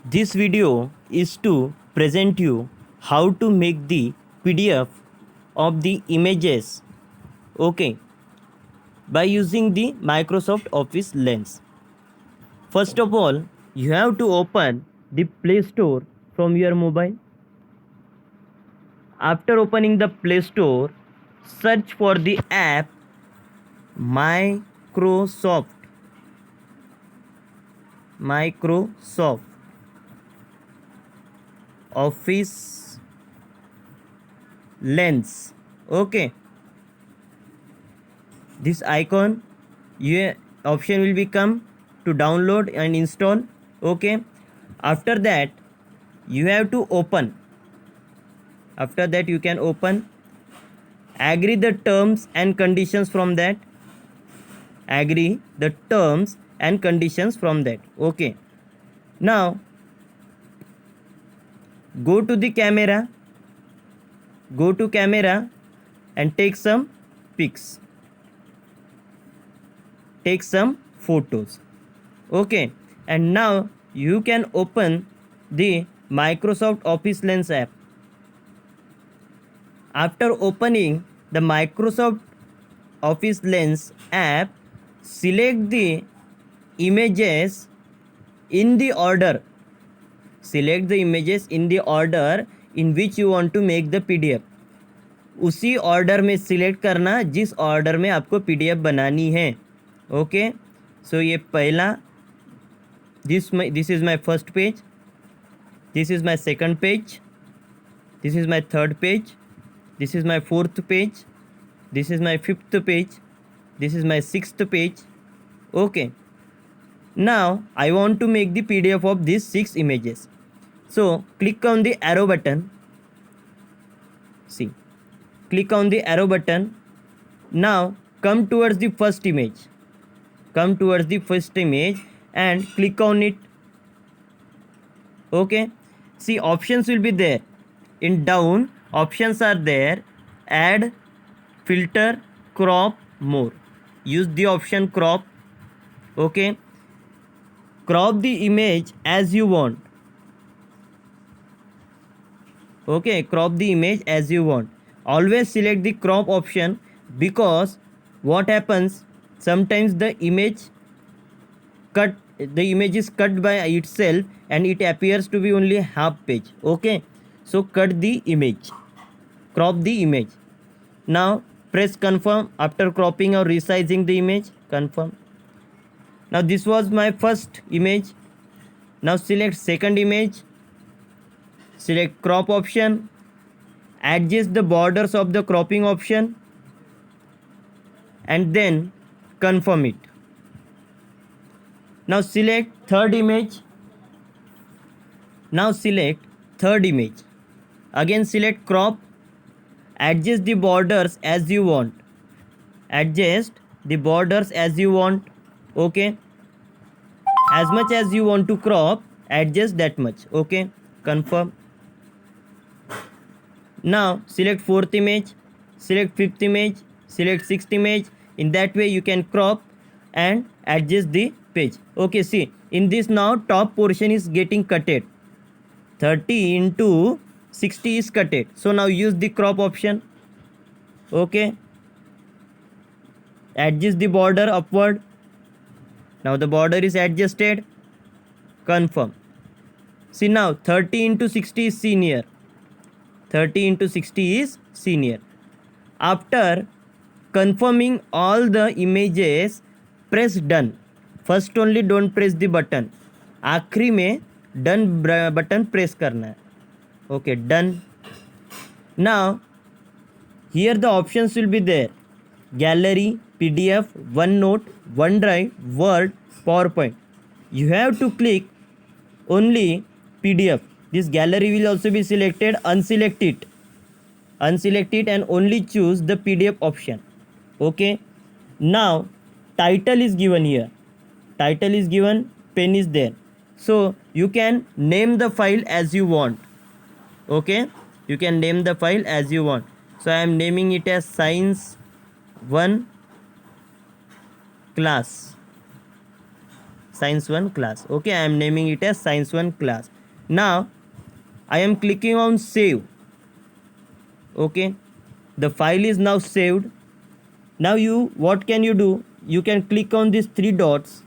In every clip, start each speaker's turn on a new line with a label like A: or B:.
A: This video is to present you how to make the PDF of the images, okay, by using the Microsoft Office Lens. First of all, you have to open the Play Store from your mobile. After opening the Play Store, search for the app Microsoft Office Lens. Okay, this icon, your option will become to download and install. Okay, after that you have to open. After that you can open, agree the terms and conditions from that, agree the terms and conditions from that. Okay, now go to the camera, go to camera and take some pics, take some photos. Okay, and now you can open the Microsoft Office Lens app. After opening the Microsoft Office Lens app, select the images in the order. Select the images in the order in which you want to make the PDF. उसी order में select करना जिस order में आपको PDF बनानी है. Okay, सो ये पहला, this is my first page, this is my second page, this is my third page, this is my fourth page, this is my fifth page, this is my sixth page. Okay, now I want to make the PDF of these 6 images. So click on the arrow button. See, click on the arrow button. Now come towards the first image. Come towards the first image and click on it. Okay, see, options will be there. In down, options are there: add, filter, crop, more. Use the option crop. Okay, crop the image as you want. Okay, crop the image as you want. Always select the crop option, because what happens, sometimes the image is cut by itself and it appears to be only half page. Okay, so cut the image, crop the image. Now press confirm after cropping or resizing the image. Confirm. Now this was my first image. Now select second image, select crop option, adjust the borders of the cropping option and then confirm it. Now select third image. Now select third image. Again select crop, adjust the borders as you want. Adjust the borders as you want. Okay, as much as you want to crop, adjust that much. Okay, confirm. Now select fourth image, select fifth image, select sixth image. In that way you can crop and adjust the page. Okay, see, in this now top portion is getting cutted. 30 into 60 is cutted. So now use the crop option. Okay, adjust the border upward. Now the border is adjusted. Confirm. See, now 30 into 60 is senior. 30 into 60 is senior. After confirming all the images, press done. First only don't press the button. आखिरी में done button press करना है. Okay, done. Now here the options will be there: gallery, PDF, OneNote, OneDrive, Word, PowerPoint. You have to click only PDF. This gallery will also be selected. Unselect it and only choose the PDF option. Okay, now title is given here. Title is given, pen is there. So you can name the file as you want. Okay, you can name the file as you want. So I am naming it as Science 1 class. Science 1 class. Okay, I am naming it as Science 1 class. Now I am clicking on save. Okay, the file is now saved. Now what can you do? You can click on these three dots.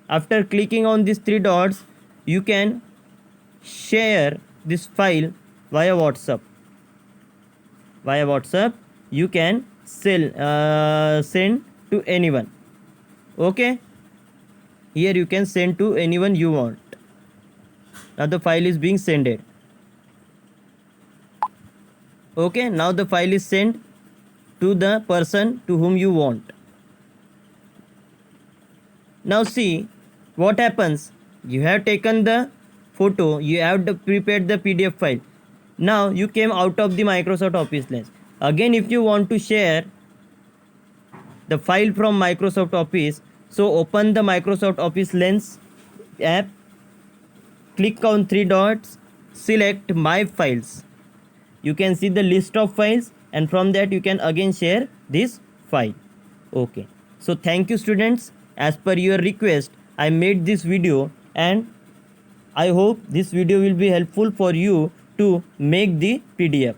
A: After clicking on these three dots, you can share this file via WhatsApp. Via WhatsApp, you can send to anyone. Okay, here you can send to anyone you want. Now the file is being sended. Okay, now the file is sent to the person to whom you want. Now see what happens. You have taken the photo, you have prepared the PDF file. Now you came out of the Microsoft Office Lens. Again, if you want to share the file from Microsoft Office, so open the Microsoft Office Lens app, click on three dots, select My Files. You can see the list of files, and from that you can again share this file. Okay, so thank you students. As per your request, I made this video, and I hope this video will be helpful for you to make the PDF.